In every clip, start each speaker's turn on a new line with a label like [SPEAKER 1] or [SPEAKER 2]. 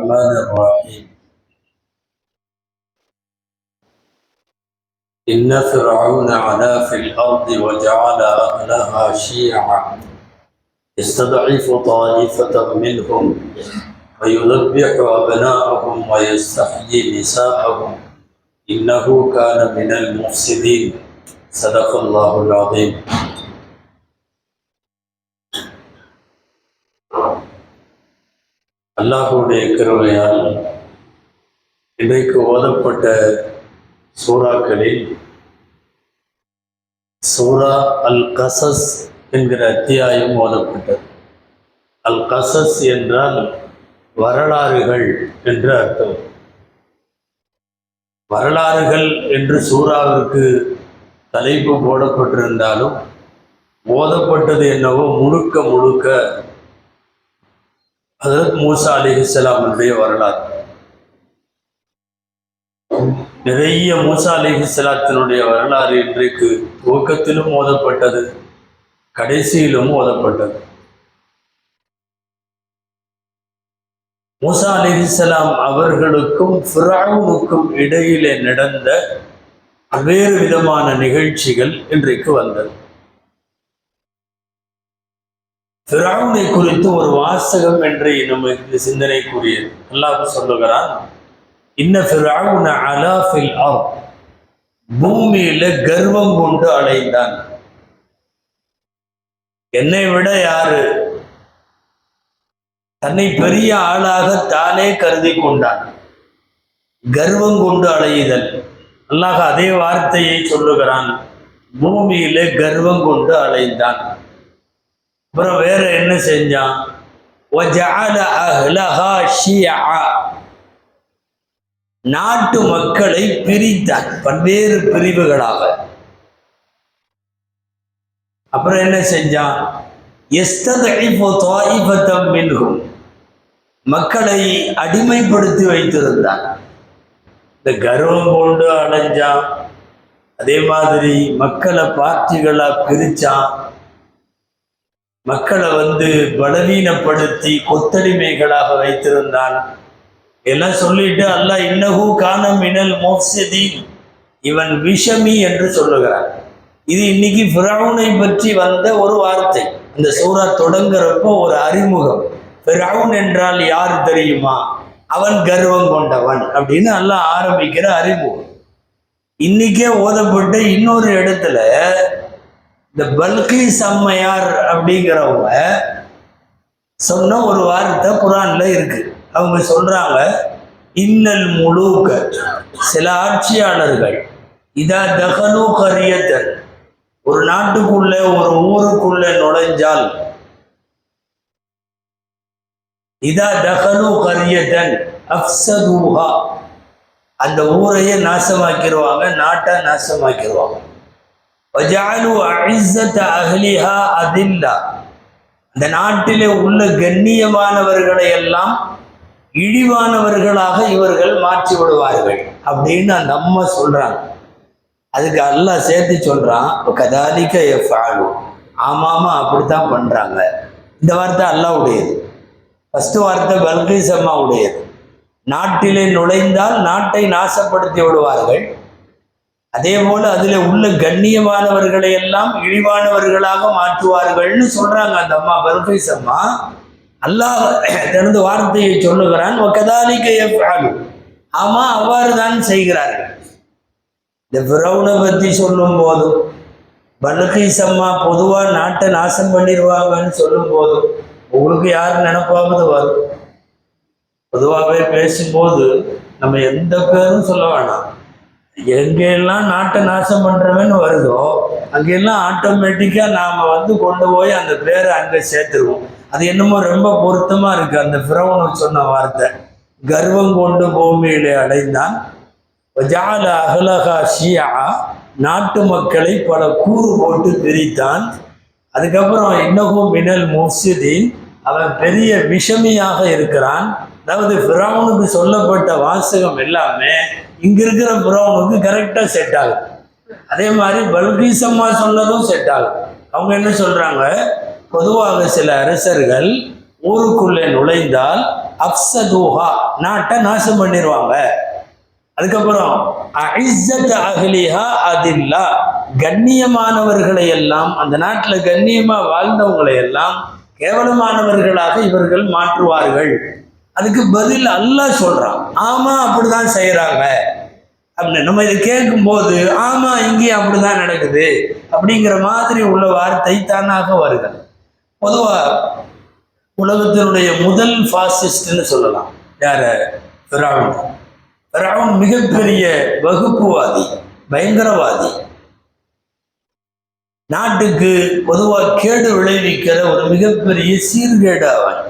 [SPEAKER 1] الرحمن الرحيم إن فرعون علا في الأرض وجعل أهلها شيعا يستضعف طائفة منهم ويذبح أبناءهم ويستحيي نساءهم إنه كان من المفسدين صدق الله العظيم. அல்லாஹ்வுடைய கிருபையால் இன்றைக்கு ஓதப்பட்ட சூறாக்களில் சூரா அல் கசஸ் என்கிற அத்தியாயம் ஓதப்பட்டது. அல் கசஸ் என்றால் வரலாறுகள் என்று அர்த்தம். வரலாறுகள் என்று சூறாவிற்கு தலைப்பு போடப்பட்டிருந்தாலும் ஓதப்பட்டது என்னவோ முழுக்க ஹஜ்ரத் மூசா அலைஹிஸ்ஸலாமுடைய வரலாறு. நிறைய மூசா அலைஹிஸ்ஸலாத்தினுடைய வரலாறு இன்றைக்கு துவக்கத்திலும் ஓதப்பட்டது, கடைசியிலும் ஓதப்பட்டது. மூசா அலைஹிஸ்ஸலாம் அவர்களுக்கும் ஃபிரௌனுக்கும் இடையிலே நடந்த வேறு விதமான நிகழ்ச்சிகள் இன்றைக்கு வந்தது. ஃபிரௌனை குறித்து ஒரு வாசகம் என்று நமக்கு சிந்தனைக்குரியது. அல்லாஹ் சொல்லுகிறான், இன்ன ஃபிரௌன அலா ஃபில் அர்த், பூமியில கர்வம் கொண்டு அலைந்தான். என்னை விட யாரு, தன்னை பெரிய ஆளாக தானே கருதி கொண்டான். கர்வம் கொண்டு அலையுதல். அல்லாஹ் அதே வார்த்தையை சொல்லுகிறான், பூமியில கர்வம் கொண்டு அலைந்தான். அப்புறம் வேற என்ன செஞ்சான்? நாட்டு மக்களை பிரித்தான் பல்வேறு பிரிவுகளாக. அப்புறம் என்ன செஞ்சான்? மக்களை அடிமைப்படுத்தி வைத்திருந்தான். இந்த கர்வம் கொண்டு அலைஞ்சான். அதே மாதிரி மக்களை பார்ட்டிகளா பிரிச்சான். மக்களை பலவீனப்படுத்தி கொத்தடிமைகளாக வைத்திருந்தான். எல்லாம் சொல்லிட்டு அல்லாஹ் இன்னஹு கான மினல் முஃப்ஸிதீன், இவன் விஷமி என்று சொல்லுகிறான். இது இன்னைக்கு ஃபிரௌனை பற்றி வந்த ஒரு வார்த்தை. இந்த சூரா தொடங்குறப்போ ஒரு அறிமுகம். ஃபிரௌன் என்றால் யார் தெரியுமா? அவன் கர்வம் கொண்டவன் அப்படின்னு அல்லாஹ் ஆரம்பிக்கிற அறிமுகம். இன்னைக்கே ஓதப்பட்ட இன்னொரு இடத்துல இந்த பல்கீஸ் அம்மையார் அப்படிங்கிறவங்க சொன்ன ஒரு வார்த்தை குரான்ல இருக்கு. அவங்க சொல்றாங்க, இன்னல் முலூக, சில ஆட்சியாளர்கள் இதா தகலு கரியத்தன், ஒரு நாட்டுக்குள்ள ஒரு ஊருக்குள்ள நுழைஞ்சால், இதா தகலு கரியத்தன் அஃப்ஸதுஹா, அந்த ஊரையே நாசமாக்கிடுவாங்க, நாட்டை நாசமாக்கிடுவாங்க. அந்த நாட்டிலே உள்ள கண்ணியமானவர்களை எல்லாம் இழிவானவர்களாக இவர்கள் மாற்றி விடுவார்கள் அப்படின்னு அந்த அம்மா சொல்றாங்க. அதுக்கு அல்லாஹ் சேர்த்து சொல்றான், கதாலிக யஃஅலு, ஆமாமா அப்படித்தான் பண்றாங்க. இந்த வார்த்தை அல்லாஹ் உடையது. ஃபர்ஸ்ட் வார்த்தை பல்கீஸ் அம்மா உடையது. நாட்டிலே நுழைந்தால் நாட்டை நாசப்படுத்தி விடுவார்கள். அதே போல அதுல உள்ள கண்ணியமானவர்களை எல்லாம் இழிவானவர்களாக மாற்றுவார்கள்னு சொல்றாங்க அந்த அம்மா, பல்கீஸ் அம்மா. அல்லாஹ் தனது வார்த்தையை சொல்லுகிறான், வகதாலிக யஃஅலு, ஆமா அவ்வாறு தான் செய்கிறார்கள். இந்த ஃபிரௌனை பத்தி சொல்லும் போதும், பல்கீஸ் அம்மா பொதுவா நாட்டை நாசம் பண்ணிடுவாங்கன்னு சொல்லும் போதும் உங்களுக்கு யார் நினைப்பாவது வரும். பொதுவாகவே பேசும்போது நம்ம எந்த பேரும் சொல்ல வேணாம். எங்கெல்லாம் நாட்டை நாசம் பண்றவன்னு வருதோ அங்கெல்லாம் ஆட்டோமேட்டிக்கா நாம கொண்டு போய் அந்த பேரை அங்க சேர்த்துருவோம். அது என்னமோ ரொம்ப பொருத்தமா இருக்கு. அந்த ஃபிரௌன் சொன்ன வார்த்தை, கர்வம் கொண்டு பூமியிலே அடைந்தான். வஜஅல அஹ்லஹா ஷியா, நாட்டு மக்களை பல கூறு போட்டு பிரித்தான். அதுக்கப்புறம் இன்னஹு மினல் முஃப்ஸிதீன், அவன் பெரிய விஷமியாக இருக்கிறான். அதாவது ஃபிரௌனுக்கு சொல்லப்பட்ட வாசகம் எல்லாமே இங்க இருக்கிற ஃபிரௌனுக்கு கரெக்டா செட் ஆகும். அதே மாதிரி பல்கீஸ் அம்மா சொன்னதும் செட் ஆகும். அவங்க என்ன சொல்றாங்க, பொதுவாக சில அரசர்கள் ஊருக்குள்ளே நுழைந்தால் அஃப்ஸதூஹா, நாட்டை நாசம் பண்ணிடுவாங்க. அதுக்கப்புறம் அஇஸ்ஸத் அஹ்லிஹா அதில்லா, கண்ணியமானவர்களை எல்லாம், அந்த நாட்டில் கண்ணியமா வாழ்ந்தவங்களை எல்லாம் கேவலமானவர்களாக இவர்கள் மாற்றுவார்கள். அதுக்கு பதில் அல்லாஹ் சொல்றான், ஆமா அப்படிதான் செய்யறாங்க அப்படின்னு. நம்ம இதை கேட்கும் போது ஆமா இங்கேயும் அப்படிதான் நடக்குது அப்படிங்கிற மாதிரி உள்ள வார்த்தை தானாக வருகிறது. பொதுவா உலகத்தினுடைய முதல் பாசிஸ்ட்னு சொல்லலாம் யார? ஃபிரௌன். ஃபிரௌன் மிகப்பெரிய வகுப்புவாதி, பயங்கரவாதி, நாட்டுக்கு பொதுவாக கேடு விளைவிக்கிற ஒரு மிகப்பெரிய சீர்கேடு அவன்.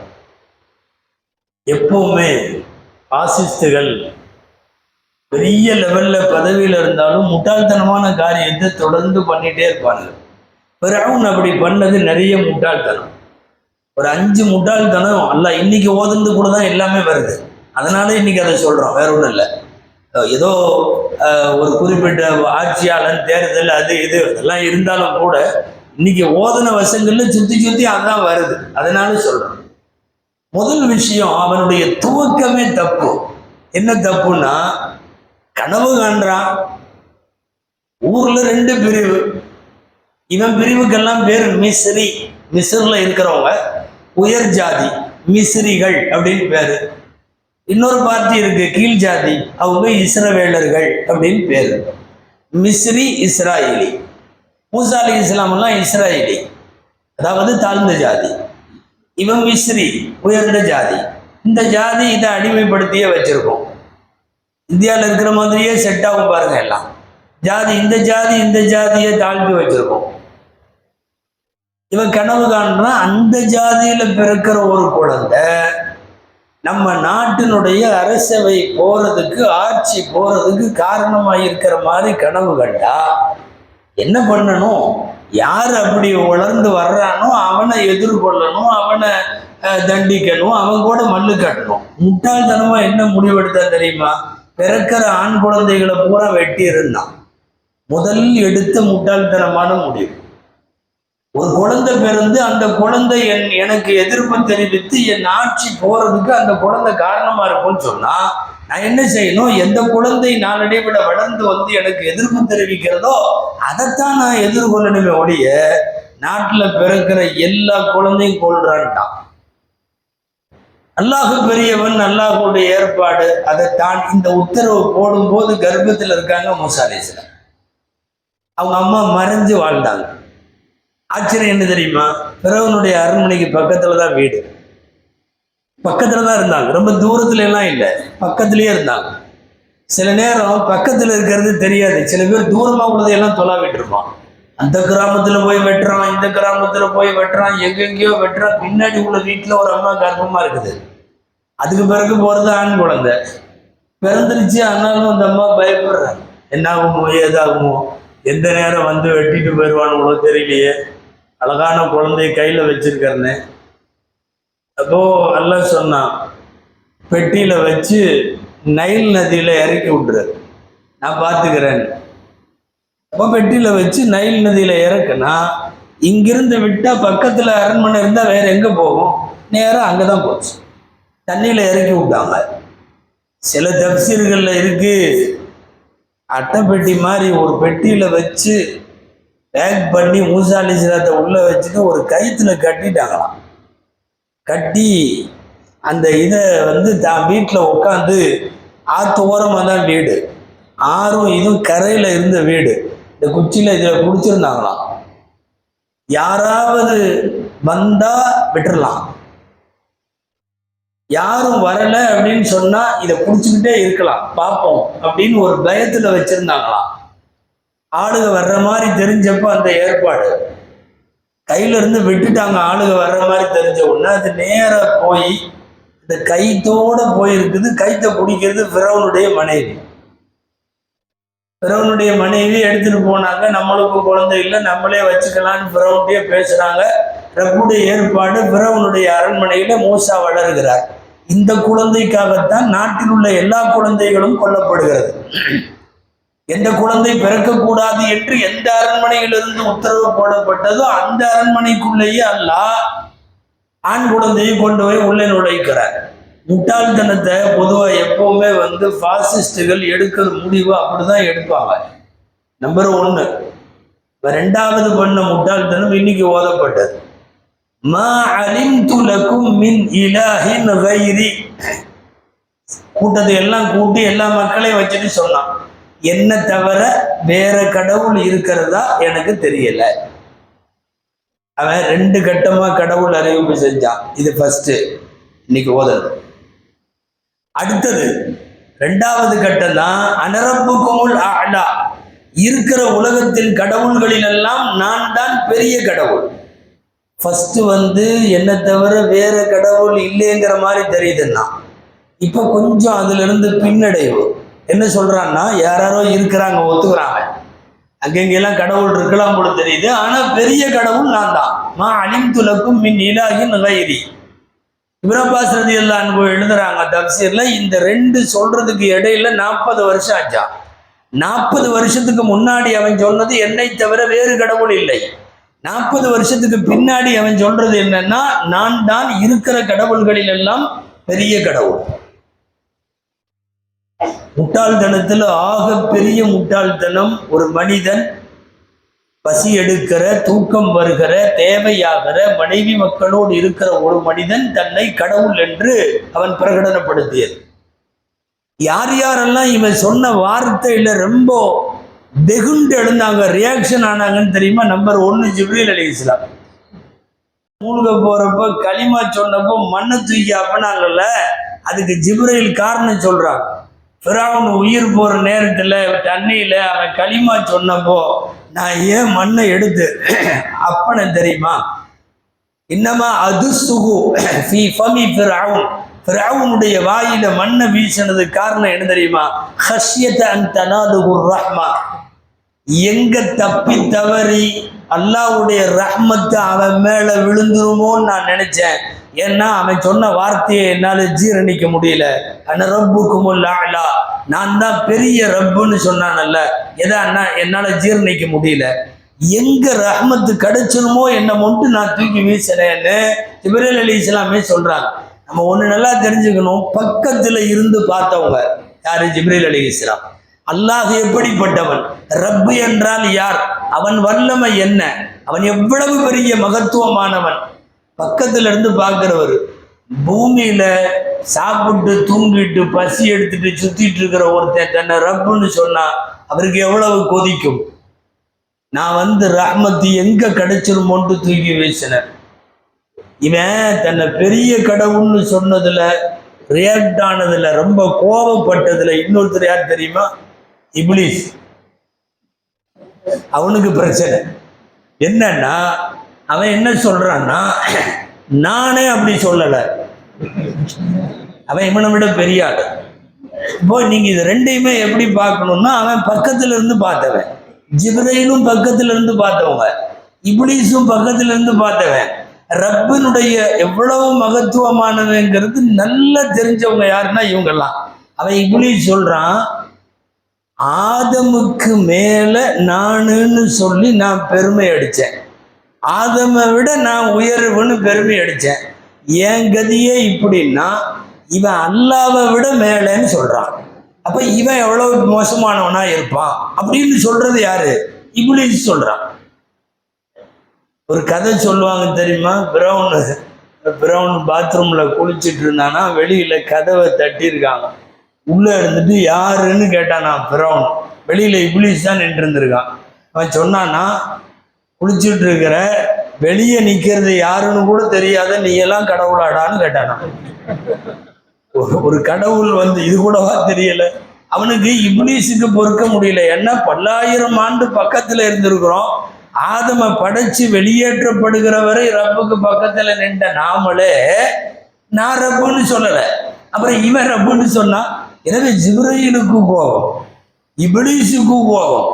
[SPEAKER 1] எப்பவுமே பாசிஸ்டுகள் பெரிய லெவல்ல பதவியில் இருந்தாலும் முட்டாள்தனமான காரியத்தை தொடர்ந்து பண்ணிட்டே இருப்பாங்க. ஃபிரௌன் அப்படி பண்ணது நிறைய முட்டாள்தனம். ஒரு 5 முட்டாள்தனம் அல்லாஹ் இன்னைக்கு ஓதுந்து கூட தான் எல்லாமே வருது. அதனால இன்னைக்கு அதை சொல்றோம், வேற ஒன்றும் இல்லை. ஏதோ ஒரு குறிப்பிட்ட ஆட்சியாளன் தேர்தல் அது இது அதெல்லாம் இருந்தாலும் கூட இன்னைக்கு ஓதன வசங்கள்ல சுத்தி சுத்தி அதான் வருது. அதனால சொல்றோம். முதல் விஷயம், அவனுடைய துவக்கமே தப்பு. என்ன தப்புன்னா, கனவு காண்றான். ஊர்ல 2 பிரிவு. இவன் பிரிவுக்கெல்லாம் பேர் மிஸ்ரி. மிஸ்ர்ல இருக்கிறவங்க உயர் ஜாதி, மிஸ்ரிகள் அப்படின்னு பேரு. இன்னொரு பார்ட்டி இருக்கு கீழ் ஜாதி, அவங்க இஸ்ரவேலர்கள் அப்படின்னு பேரு. மிஸ்ரி இஸ்ராயலி. மூசா அலைஹிஸ்ஸலாம் எல்லாம் இஸ்ராயலி, அதாவது தாழ்ந்த ஜாதி. இவன் மிஸ்ரி, உயர்ந்த ஜாதி. இந்த ஜாதி இதை அடிமைப்படுத்தியே வச்சிருக்கோம். இந்தியாவில் இருக்கிற மாதிரியே செட் ஆகும் பாருங்க எல்லாம். ஜாதி இந்த ஜாதி இந்த ஜாதியை தாழ்த்தி வச்சிருக்கோம். இவன் கனவு காண்றான், அந்த ஜாதியில பிறக்கிற ஒரு குழந்தை நம்ம நாட்டினுடைய அரசவை போறதுக்கு, ஆட்சி போறதுக்கு காரணமாக இருக்கிற மாதிரி கனவு கண்டா என்ன பண்ணணும்? யார் அப்படி வளர்ந்து வர்றானோ அவனை எதிர்கொள்ளணும், அவனை தண்டிக்கணும், அவன் கூட மல்லு கட்டணும். முட்டாள்தனமா என்ன முடிவெடுத்தா தெரியுமா? பிறக்கிற ஆண் குழந்தைகளை பூரா வெட்டி இருந்தான். முதல் எடுத்த முட்டாள்தனமான முடிவு. ஒரு குழந்தை பிறந்து அந்த குழந்தை எனக்கு எதிர்ப்பு தெரிவித்து என் ஆட்சி போறதுக்கு அந்த குழந்தை காரணமா இருக்கும்னு சொன்னா நான் என்ன செய்யணும்? எந்த குழந்தை நாளடைவிட வளர்ந்து வந்து எனக்கு எதிர்ப்பு தெரிவிக்கிறதோ அதைத்தான் நான் எதிர்கொள்ளணுமே ஒழிய நாட்டில் பிறக்கிற எல்லா குழந்தையும் கொள்றான்ட்டான். அல்லாஹ் பெரியவன், அல்லாஹுடைய ஏற்பாடு. அதை தான் இந்த உத்தரவு போடும்போது கர்ப்பத்தில் இருக்காங்க மூசா அலைஹிஸ்ஸலாம். அவங்க அம்மா மறைஞ்சு வாழ்ந்தாங்க. ஆச்சரியம் என்ன தெரியுமா? ஃபிரௌனுடைய அரண்மனைக்கு பக்கத்துல தான் வீடு. பக்கத்துல தான் இருந்தாங்க, ரொம்ப தூரத்துல எல்லாம் இல்லை, பக்கத்திலேயே இருந்தாங்க. சில நேரம் பக்கத்துல இருக்கிறது தெரியாது. சில பேர் தூரமா உள்ளதையெல்லாம் தொலாவிட்டு இருப்பான். அந்த கிராமத்துல போய் வெட்டுறான், இந்த கிராமத்துல போய் வெட்டுறான், எங்கெங்கேயோ வெட்டுறான். பின்னாடி உள்ள வீட்டுல ஒரு அம்மா கர்ப்பமா இருக்குது. அதுக்கு பிறகு போறது ஆண் குழந்தை பிறந்துருச்சு. ஆனாலும் அந்த அம்மா பயப்படுறாங்க, என்ன ஆகுமோ ஏதாகுமோ, எந்த நேரம் வந்து வெட்டிட்டு போயிடுவானுங்களோ தெரியலையே, அழகான குழந்தைய கையில வச்சிருக்கிறேன்னு. அப்போ அல்லாஹ் சொன்னான், பெட்டியில வச்சு நைல் நதியில இறக்கி விட்டுறாரு, நான் பார்த்துக்கிறேன். அப்போ பெட்டியில வச்சு நைல் நதியில இறக்குனா இங்கிருந்து விட்டா பக்கத்துல அரண்மனை இருந்தா வேற எங்க போகும்? நேரம் அங்கதான் போச்சு. தண்ணியில இறக்கி விட்டாங்க. சில தப்சீர்கள்ல இருக்கு, அட்டைப்பெட்டி மாதிரி ஒரு பெட்டியில வச்சு பேக் பண்ணி மூசா அலைஹிஸ்ஸலாத்தை உள்ள வச்சுட்டு ஒரு கயிற்றுல கட்டிட்டாங்களாம். கட்டி அந்த இதை வந்து தான் வீட்டில் உட்காந்து, ஆற்று ஓரமாக தான் வீடு, ஆறும் இதுவும் கரையில் இருந்த வீடு. இந்த குச்சியில் இதில் பிடிச்சிருந்தாங்களாம். யாராவது வந்தா விட்டுறலாம், யாரும் வரலை அப்படின்னு சொன்னா இதை பிடிச்சிக்கிட்டே இருக்கலாம், பார்ப்போம் அப்படின்னு ஒரு பயத்துல வச்சிருந்தாங்களாம். ஆளுக வர்ற மாதிரி தெரிஞ்சப்ப அந்த ஏற்பாடு கையில இருந்து விட்டுட்டாங்க. ஆளுக வர்ற மாதிரி தெரிஞ்ச உடனே அது நேரா போய் இந்த கைத்தோட போயிருக்குது. கைத்தை பிடிக்கிறது ஃபிரௌனுடைய மனைவி. ஃபிரௌனுடைய மனைவி எடுத்துட்டு போனாங்க. நம்மளுக்கு குழந்தை இல்லை, நம்மளே வச்சுக்கலான்னு ஃபிரௌன்கிட்டயே பேசுறாங்க. ரப்புடைய ஏற்பாடு, ஃபிரௌனுடைய அரண்மனையில மூசா வளர்கிறார். இந்த குழந்தைக்காகத்தான் நாட்டில் உள்ள எல்லா குழந்தைகளும் கொல்லப்படுகிறது. எந்த குழந்தை பிறக்கக்கூடாது என்று எந்த அரண்மனையிலிருந்து உத்தரவு போடப்பட்டதோ அந்த அரண்மனைக்குள்ளேயே அல்லாஹ் ஆண் குழந்தையை கொண்டு போய் உள்ளே நுழைக்கிறார். முட்டாள்தனத்தை பொதுவாக எப்பவுமே பாசிஸ்டுகள் எடுக்கிற முடிவு அப்படிதான் எடுப்பாங்க. நம்பர் 1. ரெண்டாவது பண்ண முட்டாள்தனம் இன்னைக்கு ஓதப்பட்டது. மா அலிம்து லக்கும் மின் இலாஹின் கைரி. கூட்டத்தை எல்லாம் கூட்டி எல்லா மக்களையும் வச்சுட்டு சொன்னான், என்ன தவிர வேற கடவுள் இருக்கிறதா எனக்கு தெரியல. அவன் 2 கட்டமா கடவுள் அறிவிப்பு செஞ்சான். இது ஃபர்ஸ்ட் இன்னைக்கு ஓதுறது. அடுத்தது 2வது கட்டம் தான் அனரப்புக்குமுல் அலா. இருக்கிற உலகத்தின் கடவுள்களில் எல்லாம் நான் தான் பெரிய கடவுள். ஃபர்ஸ்ட் என்ன தவிர வேற கடவுள் இல்லைங்கிற மாதிரி தெரியுதுன்னா, இப்போ கொஞ்சம் அதுல இருந்து பின்னடைவு. என்ன சொல்றான்னா, யாரோ இருக்கிறாங்க, ஒத்துக்கிறாங்க, அங்கெங்கெல்லாம் கடவுள் இருக்கலாம் போல தெரியுது, ஆனா பெரிய கடவுள் நான் தான். மா அலிம்து லக்கும் மின் இலாஹின் கைரி. இப்னு அப்பாஸ் ரலியல்லாஹு அன்ஹு எழுதுறாங்க தஃப்சீர்ல, இந்த 2 சொல்றதுக்கு இடையில 40 வருஷம் ஆச்சா. 40 வருஷத்துக்கு முன்னாடி அவன் சொன்னது என்னை தவிர வேறு கடவுள் இல்லை. 40 வருஷத்துக்கு பின்னாடி அவன் சொல்றது என்னன்னா, நான் தான் இருக்கிற கடவுள்களில் எல்லாம் பெரிய கடவுள். முட்டாள்தனத்துல ஆக பெரிய முட்டாள்தனம், ஒரு மனிதன் பசி எடுக்கிற, தூக்கம் வருகிற, தேவையாகிற, மனைவி மக்களோடு இருக்கிற ஒரு மனிதன் தன்னை கடவுள் என்று அவன் பிரகடனப்படுத்தியது. யார் யாரெல்லாம் இவன் சொன்ன வார்த்தையில ரொம்ப வெகுண்டு எழுந்தாங்க, ரியாக்ஷன் ஆனாங்கன்னு தெரியுமா? நம்பர் 1 ஜிப்ரீல் அலைஹிஸ்ஸலாம். மூழ்க போறப்ப களிமா சொன்னப்போ மண்ணை தூக்கி அப்பனாங்கல்ல, அதுக்கு ஜிப்ரீல் காரணம் சொல்றான். ஃபிரௌன் உயிர் போற நேரத்துல தண்ணியில அவன் களிமா சொன்னப்போ நான் ஏன் மண்ணை எடுத்து அப்பன தெரியுமா? இன்னமா அது சுகு ஃபி ஃபமி ஃபிரௌன். ஃபிரௌனுடைய வாயில மண்ணை வீசினது காரணம் என்ன தெரியுமா? ஹஷ்யத அன் தனாதுகுர் ரஹ்மா. எங்க தப்பி தவறி அல்லாஹ்வுடைய ரஹ்மத்து அவன் மேல விழுந்துருமோன்னு நான் நினைச்சேன். ஏன்னா அவன் சொன்ன வார்த்தையை என்னால ஜீரணிக்க முடியல. அன ரப்புக்குமுல் அலா, நான் தான் பெரிய ரப்புன்னு சொன்னானல்ல, எதா என்னால ஜீரணிக்க முடியல. எங்க ரஹ்மத்து கிடைச்சிருமோ என்ன மட்டும் நான் தூக்கி வீசினேன்னு ஜிப்ரீல் அலைஹிஸ்ஸலாமே சொல்றாங்க. நம்ம ஒண்ணு நல்லா தெரிஞ்சுக்கணும், பக்கத்துல இருந்து பார்த்தவங்க யாரு? ஜிப்ரீல் அலைஹிஸ்ஸலாம். அல்லாஹ் எப்படிப்பட்டவன், ரப்பு என்றால் யார், அவன் வல்லமை என்ன, அவன் எவ்வளவு பெரிய மகத்துவமானவன், பக்கத்துல இருந்து பார்க்கிறவர். பூமியில சாப்பிட்டு தூங்கிட்டு பசி எடுத்துட்டு சுத்திட்டு இருக்கிற ஒருத்தன் தன்னை ரப்புன்னு சொன்னா அவருக்கு எவ்வளவு கொதிக்கும். நான் ரஹ்மத்து எங்க கிடைச்சிருமோன்ட்டு தூக்கி வீசினேன். இவன் தன்னை பெரிய கடவுள்னு சொன்னதுல, ரியாக்ட் ஆனதுல, ரொம்ப கோபப்பட்டதுல இன்னொருத்தர் யார் தெரியுமா? இப்லீஸ். அவனுக்கு பிரச்சனை என்னன்னா, அவன் என்ன சொல்றான்னா, நானே அப்படி சொல்லல, அவன் இவனை விட பெரிய ஆள். இப்போ நீங்க இது ரெண்டையுமே எப்படி பார்க்கணும்னா, அவன் பக்கத்துல இருந்து பார்த்தவன், ஜிப்ரீலும் பக்கத்துல இருந்து பார்த்தவங்க, இப்லீஸும் பக்கத்துல இருந்து பார்த்தவன். ரப்பினுடைய எவ்வளவு மகத்துவமானவங்கிறது நல்லா தெரிஞ்சவங்க யாருன்னா இவங்கெல்லாம். அவன் இப்லீஸ் சொல்றான், ஆதமுக்கு மேல நானுன்னு சொல்லி நான் பெருமை அடித்தேன், ஆதமை விட நான் உயர்வுன்னு பெருமை அடித்தேன். என் கதியே இப்படின்னா இவன் அல்லாவை விட மேலேன்னு சொல்றான். அப்ப இவன் எவ்வளவு மோசமானவனா இருப்பான் அப்படின்னு சொல்றது யாரு? இப்லீஸ் சொல்றான். ஒரு கதை சொல்லுவாங்க தெரியுமா? பிரவுன் பாத்ரூம்ல குளிச்சுட்டு இருந்தானா, வெளியில கதவை தட்டியிருக்காங்க. உள்ள இருந்துட்டு யாருன்னு கேட்டானா பிரவுன். வெளியில இப்லீஸ் தான் நின்று இருந்திருக்கான். அவன் சொன்னானா, குளிச்சுட்டு இருக்கிற, வெளியே நிக்கிறது யாருன்னு கூட தெரியாத நீ எல்லாம் கடவுளாடான்னு கேட்டானா. ஒரு கடவுள் இது கூடவா தெரியல அவனுக்கு? இப்லீஸுக்கு பொறுக்க முடியல. ஏன்னா பல்லாயிரம் ஆண்டு பக்கத்துல இருந்திருக்கிறோம். ஆதம படைச்சு வெளியேற்றப்படுகிற வரை ரப்புக்கு பக்கத்துல நின்ற நாமளே நான் ரப்புன்னு சொல்லல, அப்புறம் இவன் ரப்புன்னு சொன்னா. எனவே ஜிப்ரீலுக்கு கோபம், இப்லீஸுக்கு கோபம்.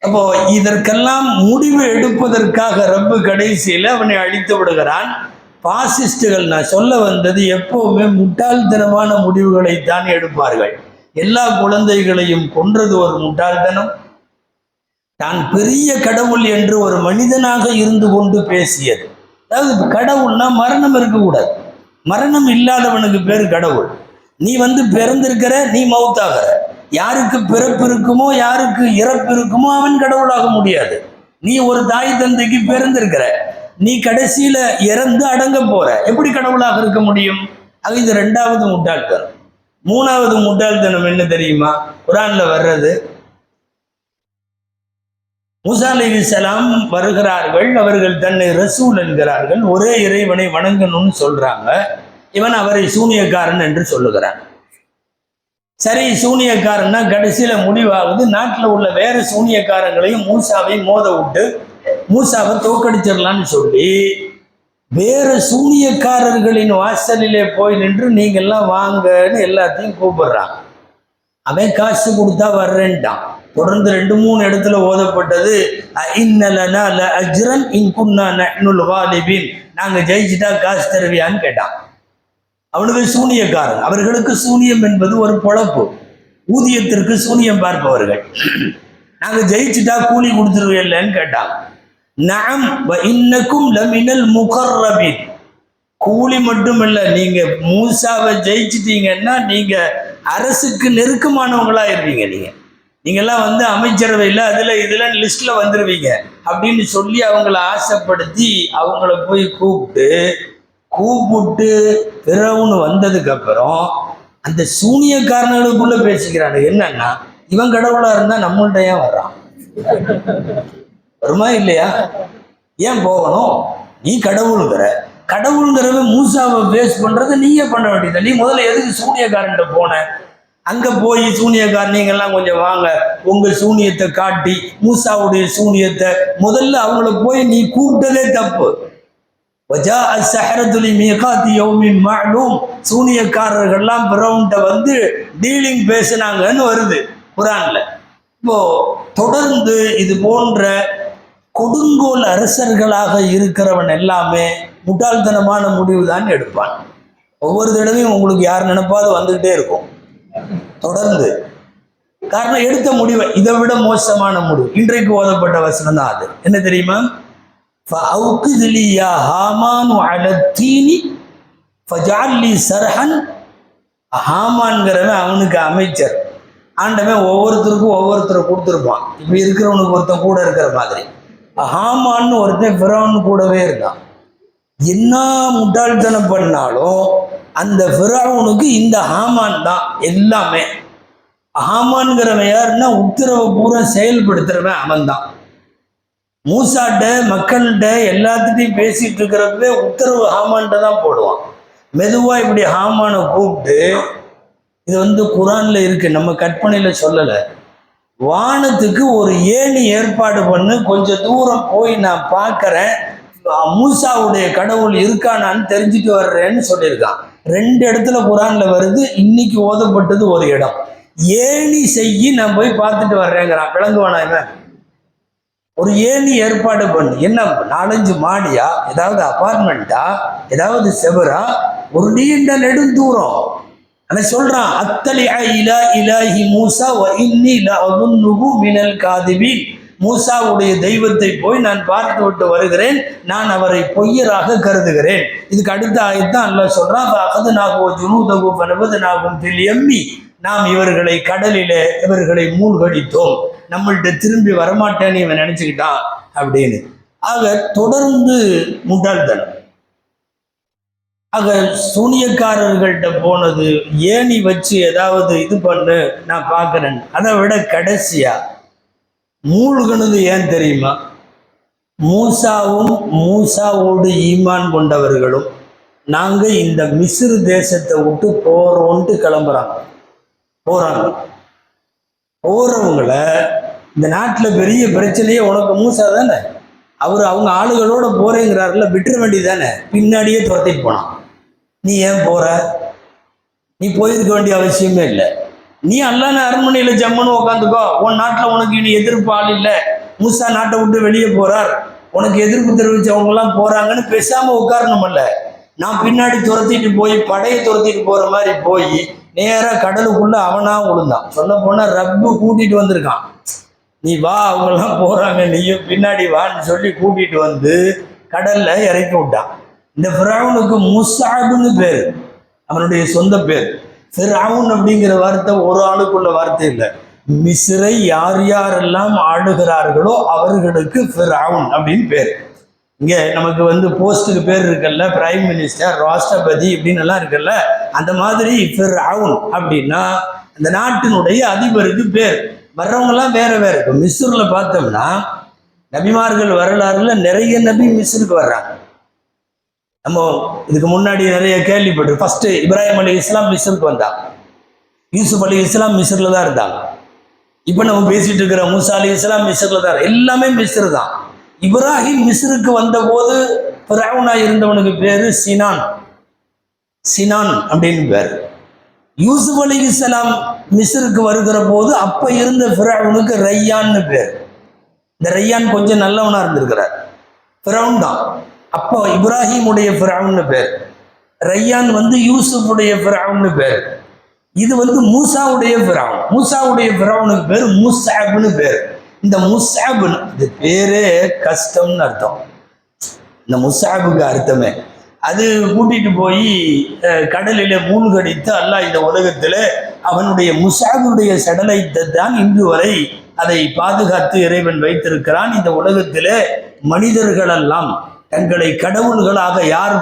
[SPEAKER 1] அப்போ இதற்கெல்லாம் முடிவு எடுப்பதற்காக ரப்பு கடைசியில் அவனை அழித்து விடுகிறான். பாசிஸ்டுகள், நான் சொல்ல வந்தது, எப்பவுமே முட்டாள்தனமான முடிவுகளைத்தான் எடுப்பார்கள். எல்லா குழந்தைகளையும் கொன்றது ஒரு முட்டாள்தனம். தான் பெரிய கடவுள் என்று ஒரு மனிதனாக இருந்து கொண்டு பேசியது. அதாவது கடவுள்னா மரணம் இருக்கக்கூடாது. மரணம் இல்லாதவனுக்கு பேர் கடவுள். நீ பிறந்திருக்கிற, நீ மௌத்தாகிற. யாருக்கு பிறப்பு இருக்குமோ யாருக்கு இறப்பு இருக்குமோ அவன் கடவுளாக முடியாது. நீ ஒரு தாய் தந்தைக்கு பிறந்திருக்கிற, நீ கடைசியில இறந்து அடங்க போற, எப்படி கடவுளாக இருக்க முடியும்? அது இது ரெண்டாவது முட்டாள்தனம். மூணாவது முட்டாள்தனம் என்ன தெரியுமா? குர்ஆன்ல வர்றது, மூசா அலைஹிஸ்ஸலாம் வருகிறார்கள், அவர்கள் தன்னை ரசூல் என்கிறார்கள், ஒரே இறைவனை வணங்கணும்னு சொல்றாங்க. இவன் அவரை சூனியக்காரன் என்று சொல்லுகிறான். சரி, சூனியக்காரன்னா கடைசியில முடிவாகுது நாட்டில் உள்ள வேற சூனியக்காரங்களையும் மூசாவை மோத விட்டு மூசாவை தோக்கடிச்சிடலான்னு சொல்லி வேற சூனியக்காரர்களின் வாசலிலே போய் நின்று நீங்கள்லாம் வாங்கன்னு எல்லாத்தையும் கூப்பிடுறான். அவன் காசு கொடுத்தா வர்றேன்ட்டான். தொடர்ந்து 2-3 இடத்துல ஓதப்பட்டது, இன்னலனா அஜ்ரன் இன் குன்னா நஹ்னுல் காலிபின், நாங்க ஜெயிச்சுட்டா காசு தருவியான்னு கேட்டான். அவனுக்கு சூனியக்காரன். அவர்களுக்கு சூனியம் என்பது ஒரு பொழப்பு, ஊதியத்திற்கு சூனியம் பார்ப்பவர்கள். நாங்க ஜெயிச்சுட்டா கூலி கொடுத்துருவில்லன்னு கேட்டான். நஅம் வ இன்னக்கும் லமினல் முகர்ரபின், கூலி மட்டுமல்ல, நீங்க மூசாவை ஜெயிச்சிட்டீங்கன்னா நீங்க அரசுக்கு நெருக்கமானவங்களா இருப்பீங்க. நீங்கெல்லாம் அமைச்சரவையில் அதுல இதுல லிஸ்ட்ல வந்துருவீங்க அப்படின்னு சொல்லி அவங்கள ஆசைப்படுத்தி அவங்கள போய் கூப்பிட்டு பிறவுன்னு வந்ததுக்கு அப்புறம் அந்த சூனியக்காரர்களுக்குள்ள பேசிக்கிறாங்க. என்னன்னா, இவன் கடவுளா இருந்தா நம்மள்ட்ட ஏன் வர்றான்? வருமா இல்லையா? ஏன் போகணும்? நீ கடவுளுங்கிறவன் மூசாவை பேஸ் பண்றதை நீயே பண்ண வேண்டியது. நீ முதல்ல எதுக்கு சூனியக்காரன்ட்ட போன? அங்க போய் சூனியக்காரன் நீங்கெல்லாம் கொஞ்சம் வாங்க, உங்க சூனியத்தை காட்டி மூசாவுடைய சூனியத்தை முதல்ல அவங்கள போய் நீ கூப்பிட்டதே தப்பு. சூனியக்காரர்கள்லாம் பிறவுன்ட்ட டீலிங் பேசினாங்கன்னு வருது குர்ஆன்ல. இப்போ தொடர்ந்து இது போன்ற கொடுங்கோல் அரசர்களாக இருக்கிறவன் எல்லாமே முட்டாள்தனமான முடிவு தான் எடுப்பான். ஒவ்வொரு தடவையும் உங்களுக்கு யார் நினைப்பாது வந்துகிட்டே இருக்கும் தொடர்ந்து. காரணம், எடுத்த முடிவை இதை விட மோசமான முடிவு இன்றைக்கு ஓதப்பட்ட வசனம் தான். அது என்ன தெரியுமா? ஹாமான்கிறவன் அவனுக்கு அமைச்சர். ஆண்டவன் ஒவ்வொருத்தருக்கும் ஒவ்வொருத்தரை கொடுத்துருப்பான். இப்ப இருக்கிறவனுக்கு ஒருத்தன் கூட இருக்கிற மாதிரி ஹாமான்னு ஒருத்தன் ஃபிரௌன் கூடவே இருக்கான். என்ன முட்டாள்தனம் பண்ணாலும் அந்த ஃபிரௌனுக்கு இந்த ஹாமான் தான் எல்லாமே. ஹாமான்கிறவன் யாருன்னா உத்தரவை பூரா செயல்படுத்துறவன் அவன் தான். மூசாட்ட மக்கள்கிட்ட எல்லாத்துட்டையும் பேசிட்டு இருக்கிறப்ப உத்தரவு ஹாமான்கிட்ட தான் போடுவான். மெதுவா இப்படி ஹாமானை கூப்பிட்டு, இது குர்ஆன்ல இருக்கு, நம்ம கற்பனையில சொல்லலை. வானத்துக்கு ஒரு ஏணி ஏற்பாடு பண்ணு, கொஞ்சம் தூரம் போய் நான் பார்க்கறேன், மூசாவுடைய கடவுள் இருக்கானான்னு தெரிஞ்சுட்டு வர்றேன்னு சொல்லியிருக்கான். 2 இடத்துல குர்ஆன்ல வருது. இன்னைக்கு ஓதப்பட்டது ஒரு இடம். ஏணி செய்யி நான் போய் பார்த்துட்டு வர்றேங்கிறான். விளங்குவானா இவன்? ஒரு ஏணி ஏற்பாடு பண்ணு. என்ன 4-5 மாடியா, ஏதாவது அபார்ட்மெண்ட்டா, ஏதாவது செவரா, ஒரு நீண்ட நெடுந்தூரம். அவன் சொல்றான், அத்தலிஅ இலா இலாஹி மூசா வ இன்னி லஅظنஹு மினல் காதிபீன். மூசாவுடைய தெய்வத்தை போய் நான் பார்த்து விட்டு வருகிறேன், நான் அவரை பொய்யராக கருதுகிறேன். இதுக்கு அடுத்த ஆயத்தான் அல்லாஹ் சொல்றான், ஃபஅഖذனாஹு ஜுனூதஹு ஃபனபذனாஹும் ஃபில் யம்மி, நாம் இவர்களை கடலிலே இவர்களை மூழ்கடித்தோம், நம்மள்ட்ட திரும்பி வரமாட்டேன்னு இவன் நினைச்சுக்கிட்டான் அப்படின்னு. ஆக தொடர்ந்து முட்டாள்தனம். ஆக சூனியக்காரர்கள்ட்ட போனது, ஏணி வச்சு ஏதாவது இது பண்ணு நான் பார்க்குறேன். அதை விட கடைசியா மூழ்கினது ஏன் தெரியுமா? மூசாவும் மூசாவோடு ஈமான் கொண்டவர்களும் நாங்கள் இந்த மிஸ்ர் தேசத்தை விட்டு போகிறோன்ட்டு போகிறாங்க. போகிறவங்கள இந்த நாட்டில் பெரிய பிரச்சனையே உனக்கு மூசா தானே, அவங்க ஆளுகளோட போகிறேங்கிறாருல, விட்டுற வேண்டியதானே, பின்னாடியே துரத்திட்டு போனான். நீ ஏன் போகிற? நீ போயிருக்க வேண்டிய அவசியமே இல்லை. நீ அல்லாஹ் அரண்மனையில் ஜம்முன்னு உட்காந்துக்கோ, உன் நாட்டில் உனக்கு இனி எதிர்ப்பு ஆள் இல்லை, மூசா நாட்டை விட்டு வெளியே போகிறார், உனக்கு எதிர்ப்பு தெரிவித்தவங்கெல்லாம் போகிறாங்கன்னு பேசாமல் உட்காரணுமல்ல. நான் பின்னாடி துரத்திட்டு போய் படையை துரத்திட்டு போகிற மாதிரி போய் நேராக கடலுக்குள்ளே அவனா விழுந்தான். சொல்ல போனால் ரப்பு கூட்டிகிட்டு வந்திருக்கான். நீ வா, அவங்கெல்லாம் போகிறாங்க, நீயும் பின்னாடி வான்னு சொல்லி கூட்டிகிட்டு வந்து கடலில் இறக்கி விட்டான். இந்த ஃபிரௌனுக்கு முஸ்அப்னு பேர், அவனுடைய சொந்த பேர். ஃபிரௌன் அப்படிங்கிற வார்த்தை ஒரு ஆளுக்குள்ள வார்த்தை இல்லை. மிஸ்ரை யார் யாரெல்லாம் ஆளுகிறார்களோ அவர்களுக்கு ஃபிரௌன் அப்படின்னு பேர். இங்கே நமக்கு போஸ்ட்டுக்கு பேர் இருக்குல்ல, பிரைம் மினிஸ்டர், ராஷ்டிரபதி இப்படின்னு எல்லாம் இருக்குல்ல, அந்த மாதிரி ஃபிரௌன் அப்படின்னா அந்த நாட்டினுடைய அதிபருக்கு பேர். வர்றவங்கெல்லாம் வேற வேற. இப்போ மிஸ்ரில் பார்த்தோம்னா நபிமார்கள் வரலாறுல நிறைய நபி மிஸ்ருக்கு வர்றாங்க. நம்ம இதுக்கு முன்னாடி நிறைய கேள்விப்பட்டு, ஃபர்ஸ்ட் இப்ராஹிம் அலி இஸ்லாம் மிஸ்ருக்கு வந்தாங்க, யூசுப் அலி இஸ்லாம் மிஸ்ரில் தான் இருந்தாங்க. இப்போ நம்ம பேசிட்டு இருக்கிற மூசா அலி இஸ்லாம் மிஸ்ரில் தான், எல்லாமே மிஸ்ரு தான். இப்ராஹிம் மிஸ்ருக்கு வந்த போது ஃபிரௌனா இருந்தவனுக்கு பேரு சினான், சினான் அப்படின்னு பேர். யூசுப் அலி இஸ்லாம் மிஸ்ருக்கு வருகிற போது அப்ப இருந்த ஃபிரௌனுக்கு ரையான்னு பேர். இந்த ரையான் கொஞ்சம் நல்லவனா இருந்திருக்கிறார், ஃபிரௌன் தான். அப்போ இப்ராஹிமுடைய ஃபிரௌன்னு பேர், ரையான் யூசுஃபுடைய ஃபிரௌன்னு பேர். இது மூசாவுடைய ஃபிரௌன், மூசாவுடைய ஃபிரௌனுக்கு பேர் முஸ்அப்னு பேர். இந்த முஸ்அப்னு இது பேரே கஷ்டம்னு அர்த்தம். இந்த முஸ்அபுக்கு அர்த்தமே அது கூட்டிட்டு போய் கடலிலே மூழ்கடித்து அல்லாஹ் இந்த உலகத்தில் அவனுடைய முஸ்அபுடைய சடலத்தை தான் இன்று வரை அதை பாதுகாத்து இறைவன் வைத்திருக்கிறான். இந்த உலகத்திலே மனிதர்களெல்லாம் தங்களை கடவுள்களாக யார்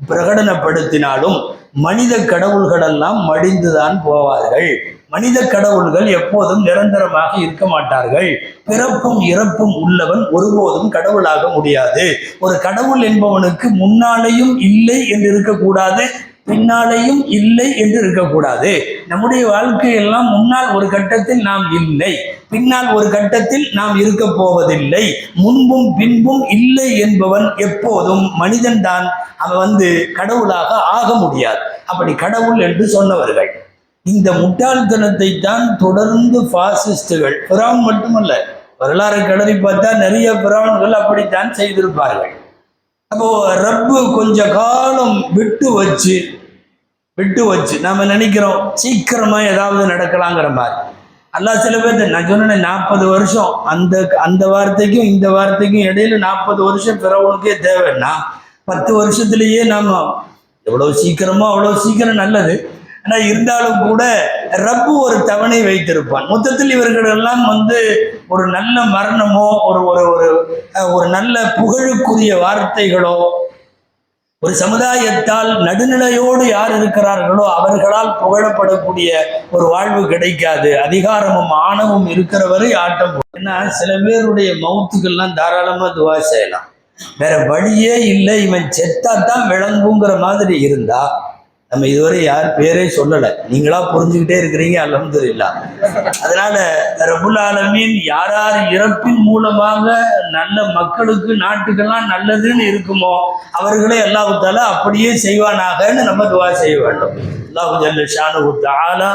[SPEAKER 1] பிரகடனப்படுத்தினாலும் மனித கடவுள்களெல்லாம் மடிந்துதான் போவார்கள். மனித கடவுள்கள் எப்போதும் நிரந்தரமாக இருக்க மாட்டார்கள். பிறப்பும் இறப்பும் உள்ளவன் ஒருபோதும் கடவுளாக முடியாது. ஒரு கடவுள் என்பவனுக்கு முன்னாலேயும் இல்லை என்று இருக்கக்கூடாது, பின்னாலேயும் இல்லை என்று இருக்கக்கூடாது. நம்முடைய வாழ்க்கையெல்லாம் முன்னால் ஒரு கட்டத்தில் நாம் இல்லை, பின்னால் ஒரு கட்டத்தில் நாம் இருக்க போவதில்லை. முன்பும் பின்பும் இல்லை என்பவன் எப்போதும் மனிதன் தான். அவன் கடவுளாக ஆக முடியாது. அப்படி கடவுள் என்று சொன்னவர்கள் இந்த முட்டாள்தனத்தை தான் தொடர்ந்து பாசிஸ்டுகள், ஃபிரௌன் மட்டுமல்ல, வரலாறு கடலை பார்த்தா நிறைய ஃபிரௌன்கள் அப்படித்தான் செய்திருப்பார்கள். அப்போ ரப்பு கொஞ்ச காலம் விட்டு வச்சு நாம நினைக்கிறோம் சீக்கிரமா ஏதாவது நடக்கலாங்கிற மாதிரி. அல்லாஹ் சில பேர், நான் சொன்னேன் 40 வருஷம், அந்த வார்த்தைக்கும் இந்த வார்த்தைக்கும் இடையில 40 வருஷம் ஃபிரௌனுக்கே தேவைன்னா 10 வருஷத்துலேயே நாம எவ்வளவு சீக்கிரமோ அவ்வளோ சீக்கிரம் நல்லது. ஆனால் இருந்தாலும் கூட ரப்பு ஒரு தவணை வைத்திருப்பான். மொத்தத்தில் இவர்கள் எல்லாம் ஒரு நல்ல மரணமோ ஒரு நல்ல புகழுக்குரிய வார்த்தைகளோ, ஒரு சமுதாயத்தால் நடுநிலையோடு யார் இருக்கிறார்களோ அவர்களால் புகழப்படக்கூடிய ஒரு வாழ்வு கிடைக்காது. அதிகாரமும் ஆணவமும் இருக்கிறவரை ஆட்டம். ஏன்னா சில பேருடைய மவுத்துக்கெல்லாம் தாராளமா துவா செய்யலாம், வேற வழியே இல்லை, இவன் செத்தாத்தான் விளங்குங்கிற மாதிரி இருந்தா நம்ம இதுவரை யார் பேரே சொல்லலை, நீங்களா புரிஞ்சுக்கிட்டே இருக்கிறீங்க, அல்ஹம்துலில்லாஹ். அதனால ரப்புல் ஆலமீன் யார் யார் இறப்பின் மூலமாக நல்ல மக்களுக்கு நாட்டுக்கெல்லாம் நல்லதுன்னு இருக்குமோ அவர்களே அல்லாஹ் தஆலா அப்படியே செய்வானாகன்னு நம்ம துவா செய்ய வேண்டும். அல்லாஹ் ஜல்ல ஷானுஹு தஆலா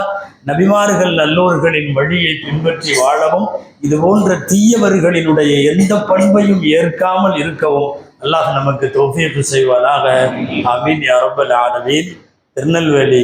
[SPEAKER 1] நபிமார்கள் நல்லோர்களின் வழியை பின்பற்றி வாழவும், இது போன்ற தீயவர்களினுடைய எந்த பண்பையும் ஏற்காமல் இருக்கவும் அல்லாஹ் நமக்கு தௌஃபீக் செய்வானாக. ஆமீன் யா ரப்பல் ஆலமீன். திருநெல்வேலி